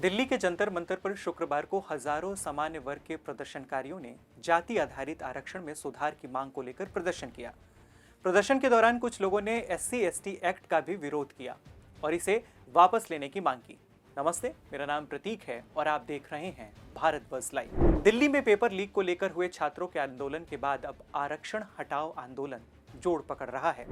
दिल्ली के जंतर मंतर पर शुक्रवार को हजारों सामान्य वर्ग के प्रदर्शनकारियों ने जाति आधारित आरक्षण में सुधार की मांग को लेकर प्रदर्शन किया। प्रदर्शन के दौरान कुछ लोगों ने SC/ST एक्ट का भी विरोध किया और इसे वापस लेने की मांग की। नमस्ते, मेरा नाम प्रतीक है और आप देख रहे हैं भारत बज़ लाइव। दिल्ली में पेपर लीक को लेकर हुए छात्रों के आंदोलन के बाद अब आरक्षण हटाओ आंदोलन जोर पकड़ रहा है।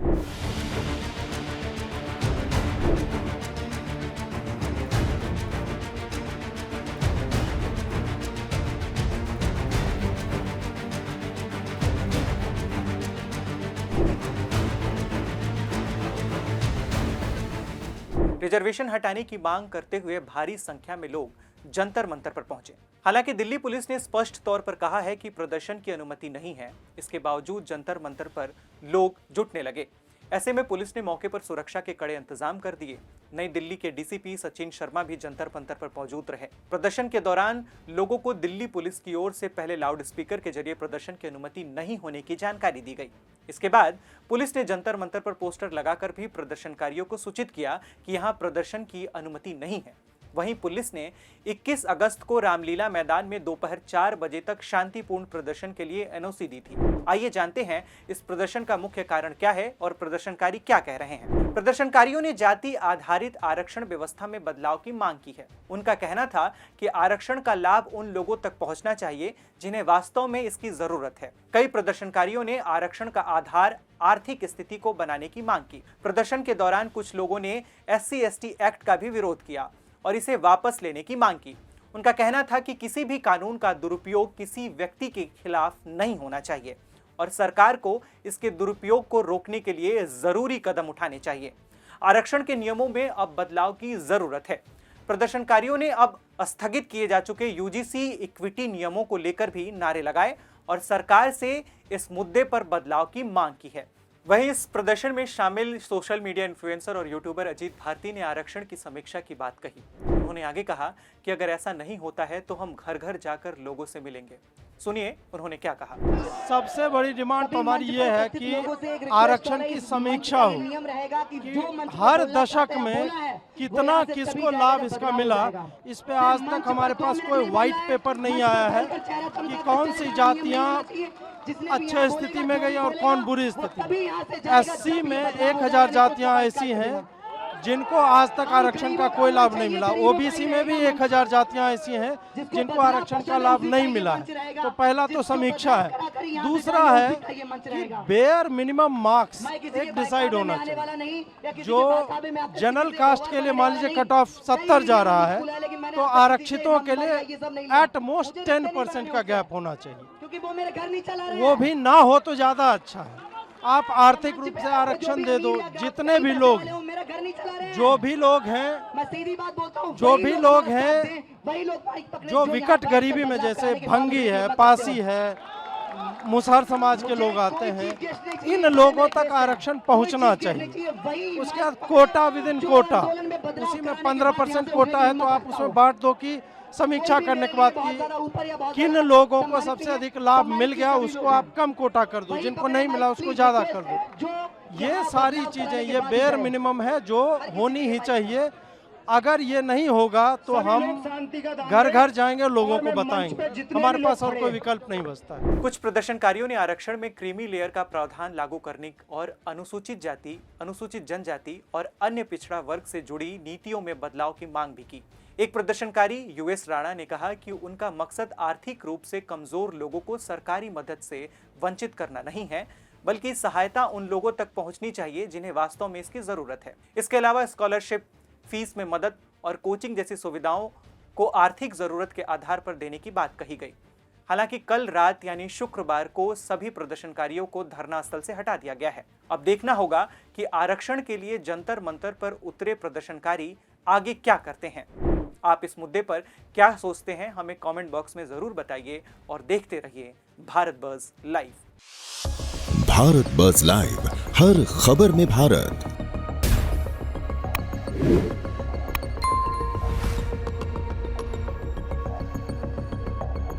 रिजर्वेशन हटाने की मांग करते हुए भारी संख्या में लोग जंतर मंतर पर पहुंचे। हालांकि दिल्ली पुलिस ने स्पष्ट तौर पर कहा है कि प्रदर्शन की अनुमति नहीं है। इसके बावजूद जंतर मंतर पर लोग जुटने लगे। ऐसे में पुलिस ने मौके पर सुरक्षा के कड़े इंतजाम कर दिए। नई दिल्ली के DCP सचिन शर्मा भी जंतर मंतर पर मौजूद रहे। प्रदर्शन के दौरान लोगों को दिल्ली पुलिस की ओर से पहले लाउड स्पीकर के जरिए प्रदर्शन की अनुमति नहीं होने की जानकारी दी गई। इसके बाद पुलिस ने जंतर मंतर पर पोस्टर लगाकर भी प्रदर्शनकारियों को सूचित किया कि यहां प्रदर्शन की अनुमति नहीं है। वहीं पुलिस ने 21 अगस्त को रामलीला मैदान में दोपहर 4 बजे तक शांतिपूर्ण प्रदर्शन के लिए NOC दी थी। आइए जानते हैं इस प्रदर्शन का मुख्य कारण क्या है और प्रदर्शनकारी क्या कह रहे हैं। प्रदर्शनकारियों ने जाति आधारित आरक्षण व्यवस्था में बदलाव की मांग की है। उनका कहना था कि आरक्षण का लाभ उन लोगों तक पहुंचना चाहिए जिन्हें वास्तव में इसकी जरूरत है। कई प्रदर्शनकारियों ने आरक्षण का आधार आर्थिक स्थिति को बनाने की मांग की। प्रदर्शन के दौरान कुछ लोगों ने SC/ST एक्ट का भी विरोध किया और इसे वापस लेने की मांग की। उनका कहना था कि किसी भी कानून का दुरुपयोग किसी व्यक्ति के खिलाफ नहीं होना चाहिए और सरकार को इसके दुरुपयोग को रोकने के लिए जरूरी कदम उठाने चाहिए। आरक्षण के नियमों में अब बदलाव की जरूरत है। प्रदर्शनकारियों ने अब स्थगित किए जा चुके UGC इक्विटी नियमों को लेकर भी नारे लगाए और सरकार से इस मुद्दे पर बदलाव की मांग की है। वहीं इस प्रदर्शन में शामिल सोशल मीडिया इन्फ्लुएंसर और यूट्यूबर अजीत भारती ने आरक्षण की समीक्षा की बात कही। उन्होंने आगे कहा कि अगर ऐसा नहीं होता है तो हम घर घर जाकर लोगों से मिलेंगे। सुनिए उन्होंने क्या कहा। सबसे बड़ी डिमांड हमारी ये है कि आरक्षण की समीक्षा हो कि हर दशक में कितना किसको लाभ इसका मिला। इस पे आज तक हमारे पास कोई व्हाइट पेपर नहीं आया है कि कौन सी जातियां अच्छे स्थिति में गई और कौन बुरी स्थिति। SC में 1000 जातियां ऐसी हैं जिनको आज तक आरक्षण का कोई लाभ नहीं मिला। OBC में भी 1000 जातियां ऐसी हैं जिनको आरक्षण का लाभ नहीं मिला है। तो पहला तो समीक्षा है। दूसरा है कि बेयर मिनिमम मार्क्स एक डिसाइड होना चाहिए। जो जनरल कास्ट के लिए मान लीजिए कट ऑफ 70 जा रहा है तो आरक्षितों के लिए एट मोस्ट 10% का गैप होना चाहिए। वो भी ना हो तो ज्यादा अच्छा है। आप आर्थिक रूप से आरक्षण दे दो। जितने भी लोग जो भी लोग हैं जो विकट गरीबी में, जैसे भंगी है, पासी है, मुसहर समाज के लोग आते हैं, इन लोगों तक आरक्षण पहुंचना चाहिए। उसके बाद कोटा विद इन कोटा, उसी में 15% कोटा है तो आप उसमें बांट दो कि समीक्षा करने के बाद कि किन लोगों को सबसे अधिक लाभ मिल गया उसको आप कम कोटा कर दो, जिनको नहीं मिला उसको ज्यादा कर दो। ये सारी चीजें, ये बेयर मिनिमम है जो होनी ही चाहिए। अगर ये नहीं होगा तो हम घर घर जाएंगे, लोगों को बताएंगे। हमारे पास और कोई विकल्प नहीं बचता है। कुछ प्रदर्शनकारियों ने आरक्षण में क्रीमी लेयर का प्रावधान लागू करने और अनुसूचित जाति, अनुसूचित जनजाति और अन्य पिछड़ा वर्ग से जुड़ी नीतियों में बदलाव की मांग भी की। एक प्रदर्शनकारी US राणा ने कहा कि उनका मकसद आर्थिक रूप से कमजोर लोगों को सरकारी मदद से वंचित करना नहीं है, बल्कि सहायता उन लोगों तक पहुंचनी चाहिए जिन्हें वास्तव में इसकी जरूरत है। इसके अलावा स्कॉलरशिप, फीस में मदद और कोचिंग जैसी सुविधाओं को आर्थिक जरूरत के आधार पर देने की बात कही गई। हालांकि कल रात यानी शुक्रवार को सभी प्रदर्शनकारियों को धरना स्थल से हटा दिया गया है। अब देखना होगा कि आरक्षण के लिए जंतर मंतर पर उतरे प्रदर्शनकारी आगे क्या करते हैं। आप इस मुद्दे पर क्या सोचते हैं हमें कमेंट बॉक्स में जरूर बताइए और देखते रहिए Bharat buzz live. Bharat buzz live, हर खबर में भारत।